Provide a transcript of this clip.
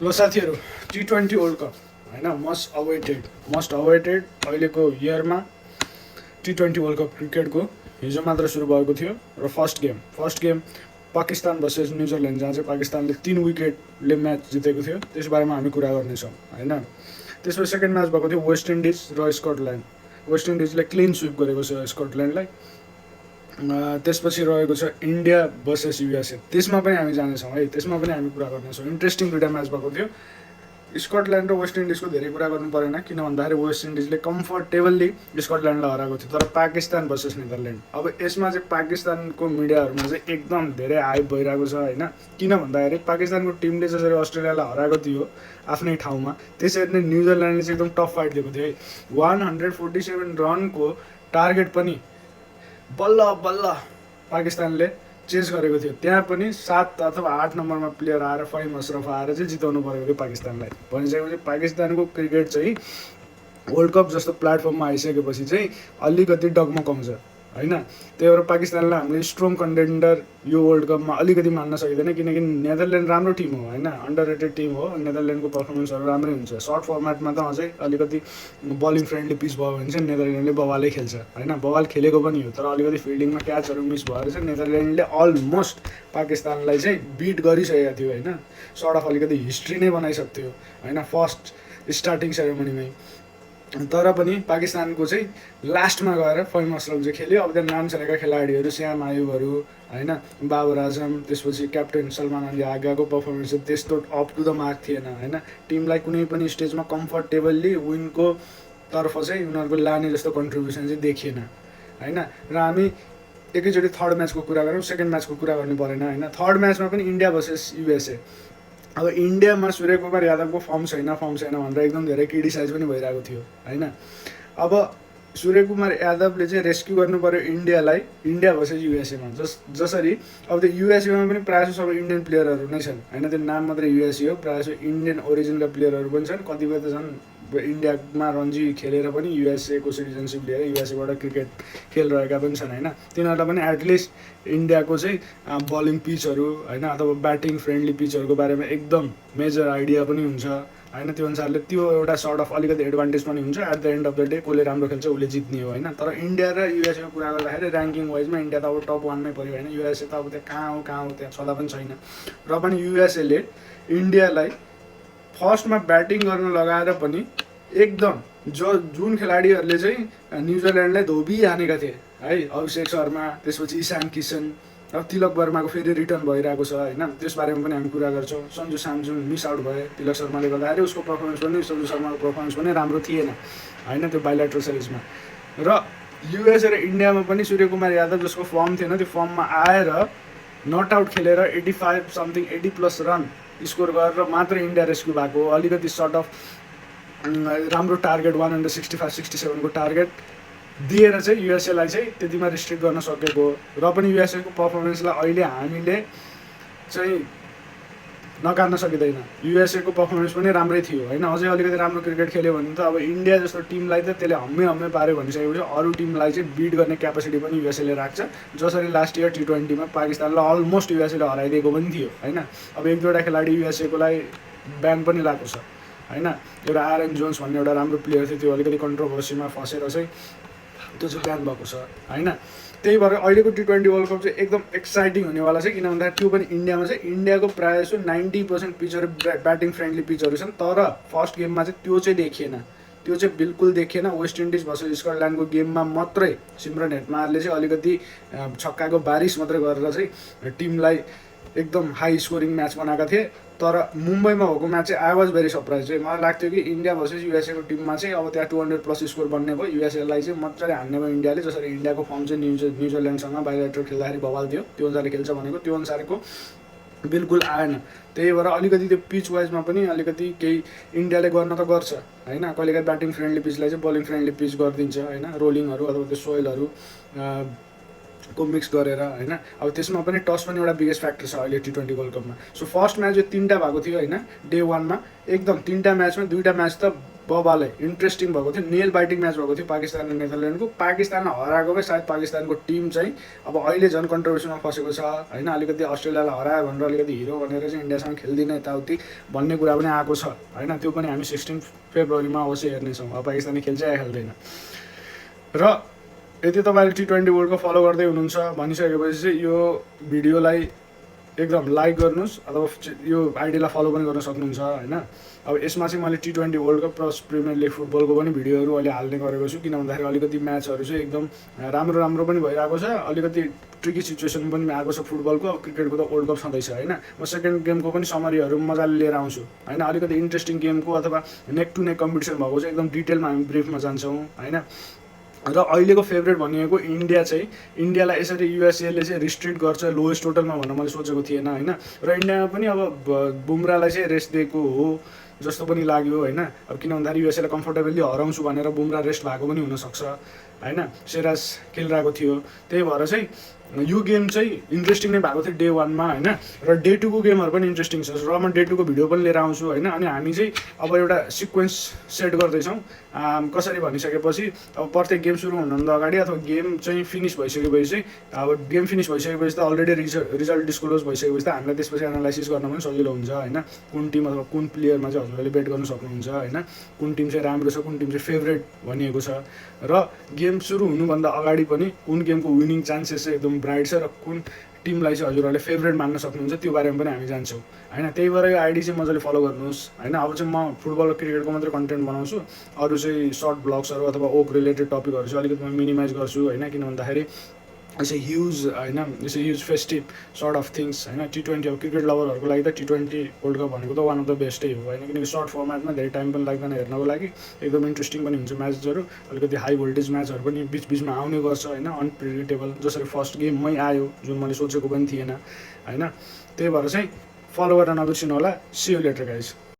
ल साथीहरू, T20 world cup होइन, मस्ट अवेटेड अहिलेको इयरमा T20 वर्ल्ड कप क्रिकेटको हिजो मात्र सुरु भएको थियो र first game Pakistan versus New Zealand, जहाँ चाहिँ पाकिस्तानले 3 विकेटले म्याच जितेको थियो। त्यस बारेमा हामी कुरा गर्नेछौँ होइन। त्यसपछि सेकेन्ड म्याच भएको थियो वेस्ट इन्डिज र स्कटल्यान्ड। वेस्ट इन्डिजले क्लिन स्विप गरेको छ स्कटल्यान्डलाई। त्यसपछि रहेको छ इन्डिया भर्सेस युएसए, त्यसमा पनि हामी जानेछौँ है, त्यसमा पनि हामी कुरा गर्नेछौँ। इन्ट्रेस्टिङ दुईवटा म्याच भएको थियो। स्कटल्यान्ड र वेस्ट इन्डिजको धेरै कुरा गर्नु परेन, किन भन्दाखेरि वेस्ट इन्डिजले कम्फर्टेबल्ली स्कटल्यान्डलाई हराएको थियो। तर पाकिस्तान भर्सेस नेदरल्यान्ड, अब यसमा चाहिँ पाकिस्तानको मिडियाहरूमा चाहिँ एकदम धेरै हाइप भइरहेको छ होइन। किन भन्दाखेरि पाकिस्तानको टिमले जसरी अस्ट्रेलियालाई हराएको थियो आफ्नै ठाउँमा, त्यसरी नै न्युजिल्यान्डले चाहिँ एकदम टफ फाइट दिएको थियो है। 147 रनको टार्गेट पनि बल्ल पाकिस्तानले चेज गरेको थियो। त्यहाँ पनि 7 अथवा 8 नम्बरमा प्लेयर आएर फहिम अशरफ आएर चाहिँ जिताउनु परेको थियो पाकिस्तानलाई। भनिसकेपछि पाकिस्तानको क्रिकेट चाहिँ वर्ल्ड कप जस्तो प्लेटफर्ममा आइसकेपछि चाहिँ अलिकति डगमगाउँछ होइन। त्यही भएर पाकिस्तानलाई हामीले स्ट्रङ कन्टेन्डर यो वर्ल्ड कपमा अलिकति मान्न सकिँदैन, किनकि नेदरल्यान्ड राम्रो टिम हो होइन, अन्डररेटेड टिम हो। नेदरल्यान्डको पर्फर्मेन्सहरू राम्रै हुन्छ। सर्ट फर्मेटमा त अझै अलिकति बलिङ फ्रेन्डली पिच भयो भने चाहिँ नेदरल्यान्डले बवालै खेल्छ होइन। बवाल खेलेको पनि हो, तर अलिकति फिल्डिङमा क्याचहरू मिस भएर चाहिँ नेदरल्यान्डले अलमोस्ट पाकिस्तानलाई चाहिँ बिट गरिसकेको थियो होइन। सर्ट अफ अलिकति हिस्ट्री नै बनाइसक्थ्यो होइन फर्स्ट स्टार्टिङ सेरेमनीमै। तर पनि पाकिस्तानको चाहिँ लास्टमा गएर फहिम अशरफ चाहिँ खेल्यो। अब त्यहाँ नाम चलेका खेलाडीहरू श्याम आयुबहरू होइन, बाबर आजम, त्यसपछि क्याप्टेन सलमान अली आगाको पर्फर्मेन्स चाहिँ त्यस्तो अप टु द मार्क थिएन होइन। टिमलाई कुनै पनि स्टेजमा कम्फर्टेबल्ली विनको तर्फ चाहिँ उनीहरूको लाने जस्तो कन्ट्रिब्युसन चाहिँ देखिएन होइन। र हामी एकैचोटि थर्ड म्याचको कुरा गरौँ, सेकेन्ड म्याचको कुरा गर्नु परेन होइन। थर्ड म्याचमा पनि इन्डिया भर्सेस युएसए। अब इन्डियामा सूर्यकुमार यादवको फर्म छैन भनेर एकदम धेरै क्रिटिसाइज पनि भइरहेको थियो होइन। अब सूर्यकुमार यादवले चाहिँ रेस्क्यु गर्नु पऱ्यो इन्डियालाई इन्डिया भर्सेस युएसएमा। जसरी अब त्यो युएसएमा पनि प्रायः सब इन्डियन प्लेयरहरू नै छन् होइन। त्यो नाम मात्रै युएसए हो, प्रायः इन्डियन ओरिजिनका प्लेयरहरू पनि छन्। कतिपय त झन् इन्डियामा रणजी खेलेर पनि युएसएको सिटिजनसिप लिएर युएसएबाट क्रिकेट खेलिरहेका पनि छन् होइन। तिनीहरूलाई पनि एटलिस्ट इन्डियाको चाहिँ बलिङ पिचहरू होइन अथवा ब्याटिङ फ्रेन्डली पिचहरूको बारेमा एकदम मेजर आइडिया पनि हुन्छ होइन। त्यो अनुसारले त्यो एउटा सर्ट अफ अलिकति एडभान्टेज पनि हुन्छ। At the end of the day कसले राम्रो खेल्छ उसले जित्ने हो होइन। तर इन्डिया र युएसएको कुरा गर्दाखेरि ऱ्याङ्किङ वाइजमा इन्डिया त अब टप 1मै पऱ्यो होइन। युएसए त अब त्यहाँ कहाँ हो त्यहाँ छँदा पनि छैन। र पनि युएसएले इन्डियालाई फर्स्टमा ब्याटिङ गर्न लगाएर पनि एकदम जुन खेलाडीहरूले चाहिँ न्युजिल्यान्डलाई धोबी हानेका थिए है, अभिषेक शर्मा, त्यसपछि इशान किशन, अब तिलक वर्माको फेरि रिटर्न भइरहेको छ होइन। त्यस बारेमा पनि हामी कुरा गर्छौँ। सन्जु स्यामसुन मिस आउट भए तिलक शर्माले गर्दाखेरि, उसको पर्फर्मेन्स पनि सन्जु शर्माको पर्फर्मेन्स पनि राम्रो थिएन होइन त्यो बाइल्याट्रल सिरिजमा। र युएसए र इन्डियामा पनि सूर्यकुमार यादव जसको फर्म थिएन त्यो फर्ममा आएर नट आउट खेलेर 80+ रन स्कोर गरेर मात्र इन्डिया रेस्क्यु भएको। अलिकति सर्ट अफ राम्रो टार्गेट 165-67 को टार्गेट दिएर चाहिँ युएसएलाई चाहिँ त्यतिमा रिस्ट्रिक्ट गर्न सकेको। र पनि युएसएको पर्फर्मेन्सलाई अहिले हामीले चाहिँ नकार्न सकिँदैन। युएसएको पर्फर्मेन्स पनि राम्रै थियो होइन। अझै अलिकति राम्रो क्रिकेट खेल्यो भने त अब इन्डिया जस्तो टिमलाई त त्यसले हम्मै पार्यो भनिसकेपछि अरू टिमलाई चाहिँ बिट गर्ने क्यापेसिटी पनि युएसएले राख्छ। जसरी लास्ट इयर T20मा पाकिस्तानलाई अलमोस्ट युएसएले हराइदिएको पनि थियो होइन। अब एक दुईवटा खेलाडी युएसएकोलाई ब्यान पनि लागेको छ होइन। एउटा आरएन जोन्स भन्ने एउटा राम्रो प्लेयर थियो, त्यो अलिकति कन्ट्रोभर्सीमा फसेर चाहिँ त्यो चाहिँ ब्यान भएको छ होइन। त्यही भएर अहिलेको T20 वर्ल्ड कप चाहिँ एकदम एक्साइटिङ हुनेवाला छ। किन भन्दाखेरि त्यो पनि इन्डियामा चाहिँ इन्डियाको प्रायः जस्तो 90% पिचहरू ब्याटिङ फ्रेन्डली पिचहरू छन्। तर फर्स्ट गेममा चाहिँ त्यो चाहिँ देखिएन, त्यो चाहिँ बिल्कुल देखिएन। वेस्ट इन्डिज भर्सेस स्कटल्यान्डको गेममा मात्रै सिमरन हेटमायरले चाहिँ अलिकति छक्काको बारिस मात्रै गरेर चाहिँ टिमलाई एकदम हाई स्कोरिङ म्याच बनाएका थिए। तर मुम्बईमा भएको म्याच चाहिँ आई वाज भेरी सरप्राइज चाहिँ मलाई लाग्थ्यो कि इन्डिया भर्सेस युएसएको टिममा चाहिँ अब त्यहाँ 200+ स्कोर बन्ने भयो। युएसएलाई चाहिँ मजाले हान्ने भयो इन्डियाले। जसरी इन्डियाको फर्म चाहिँ न्युजिल्यान्डसँग बाइल्याट्रल खेल्दाखेरि बवाल थियो, त्यो अनुसारले खेल्छ भनेको त्यो अनुसारको बिल्कुल आएन। त्यही भएर अलिकति त्यो पिच वाइजमा पनि अलिकति केही इन्डियाले गर्न त गर्छ होइन। कहिलेकाहीँ ब्याटिङ फ्रेन्डली पिचलाई चाहिँ बलिङ फ्रेन्डली पिच गरिदिन्छ होइन। रोलिङहरू अथवा त्यो सोइलहरू को मिक्स गरेर होइन। अब त्यसमा पनि टस पनि एउटा बिगेस्ट फ्याक्टर छ अहिले T20 वर्ल्ड कपमा। सो फर्स्ट म्याच जो 3टा भएको थियो होइन डे 1मा, एकदम 3टा म्याचमा 2टा म्याच त बबाले इन्ट्रेस्टिङ भएको थियो, नेल बाइटिङ म्याच भएको थियो पाकिस्तान र नेदरल्यान्डको। पाकिस्तानलाई हराएको भए सायद पाकिस्तानको टिम चाहिँ अब अहिले झन् कन्ट्रोभर्सीमा फसेको छ होइन, अलिकति अस्ट्रेलियालाई हरायो भनेर अलिकति हिरो भनेर चाहिँ इन्डियासँग खेल्दिनँ यताउति भन्ने कुरा पनि आएको छ होइन। त्यो पनि हामी 16 फेब्रुअरीमा अवश्य हेर्नेछौँ, अब पाकिस्तानले खेल्छ या खेल्दैन। र यदि तपाईँले T20 वर्ल्ड कप फलो गर्दै हुनुहुन्छ भनिसकेपछि चाहिँ यो भिडियोलाई एकदम लाइक गर्नुहोस् अथवा यो आइडीलाई फलो पनि गर्न सक्नुहुन्छ होइन। अब यसमा चाहिँ मैले T20 world cup plus premier league फुटबलको पनि भिडियोहरू अहिले हाल्ने गरेको छु, किन भन्दाखेरि अलिकति म्याचहरू चाहिँ एकदम राम्रो राम्रो पनि भइरहेको छ, अलिकति ट्रिकी सिचुएसन पनि आएको छ फुटबलको। अब क्रिकेटको त वर्ल्ड कप छँदैछ होइन। म सेकेन्ड गेमको पनि समरीहरू मजाले लिएर आउँछु होइन, अलिकति इन्ट्रेस्टिङ गेमको अथवा नेक टु नेक कम्पिटिसन भएको चाहिँ एकदम डिटेलमा हामी ब्रिफमा जान्छौँ होइन। र अहिलेको फेभरेट भनिएको इन्डिया चाहिँ, इन्डियालाई यसरी युएसएले चाहिँ रिस्ट्रिक्ट गर्छ लोएस्ट टोटलमा भनेर मैले सोचेको थिएन होइन। र इन्डियामा पनि अब बुमरालाई चाहिँ रेस्ट दिएको हो जस्तो पनि लाग्यो होइन। अब किन भन्दाखेरि युएसएलाई कम्फर्टेबली हराउँछु भनेर बुमरा रेस्ट भएको पनि हुनसक्छ होइन, सिराज खेलिरहेको थियो। त्यही भएर चाहिँ यो गेम चाहिँ इन्ट्रेस्टिङ नै भएको थियो डे 1मा होइन। र डे 2को गेमहरू पनि इन्ट्रेस्टिङ छ, र म डे 2को भिडियो पनि लिएर आउँछु होइन। अनि हामी चाहिँ अब एउटा सिक्वेन्स सेट गर्दैछौँ कसरी भनिसकेपछि, अब प्रत्येक गेम सुरु हुनुभन्दा अगाडि अथवा गेम चाहिँ फिनिस भइसकेपछि चाहिँ, अब गेम फिनिस भइसकेपछि त अलरेडी रिजल्ट डिस्क्लोज भइसकेपछि त हामीलाई त्यसपछि एनालाइसिस गर्न पनि सजिलो हुन्छ होइन। कुन टिम अथवा कुन प्लेयरमा चाहिँ हजुरहरूले बेट गर्न सक्नुहुन्छ होइन, कुन टिम चाहिँ राम्रो छ, कुन टिम चाहिँ फेभरेट भनिएको छ। र गेम सुरु हुनुभन्दा अगाडि पनि कुन गेमको विनिङ चान्सेस चाहिँ एकदम ब्राइट छ र कुन टिमलाई चाहिँ हजुरहरूले फेभरेट मान्न सक्नुहुन्छ त्यो बारेमा पनि हामी जान्छौँ होइन। त्यही भएर यो आइडी चाहिँ मजाले फलो गर्नुहोस् होइन। अब चाहिँ म फुटबल र क्रिकेटको मात्रै कन्टेन्ट बनाउँछु, अरू चाहिँ सर्ट ब्लग्सहरू अथवा ओक रिलेटेड टपिकहरू चाहिँ अलिकति म मिनिमाइज गर्छु होइन। किन भन्दाखेरि इट्स ए ह्युज होइन, it's a huge festive sort of things होइन। T20 अब क्रिकेट लभरहरूको लागि त T20 वर्ल्ड कप भनेको त वान अफ द बेस्टै हो होइन, किनकि सर्ट फर्मेटमा धेरै टाइम पनि लाग्दैन हेर्नको लागि, एकदम इन्ट्रेस्टिङ पनि हुन्छ म्याचहरू, अलिकति हाई भोल्टेज म्याचहरू पनि बिचबिचमा आउने गर्छ होइन, अनप्रिडिक्टेबल। जसरी फर्स्ट गेममै आयो जुन मैले सोचेको पनि थिएन होइन। त्यही भएर चाहिँ फलो गर्न नबिर्सिनु होला। See you later guys.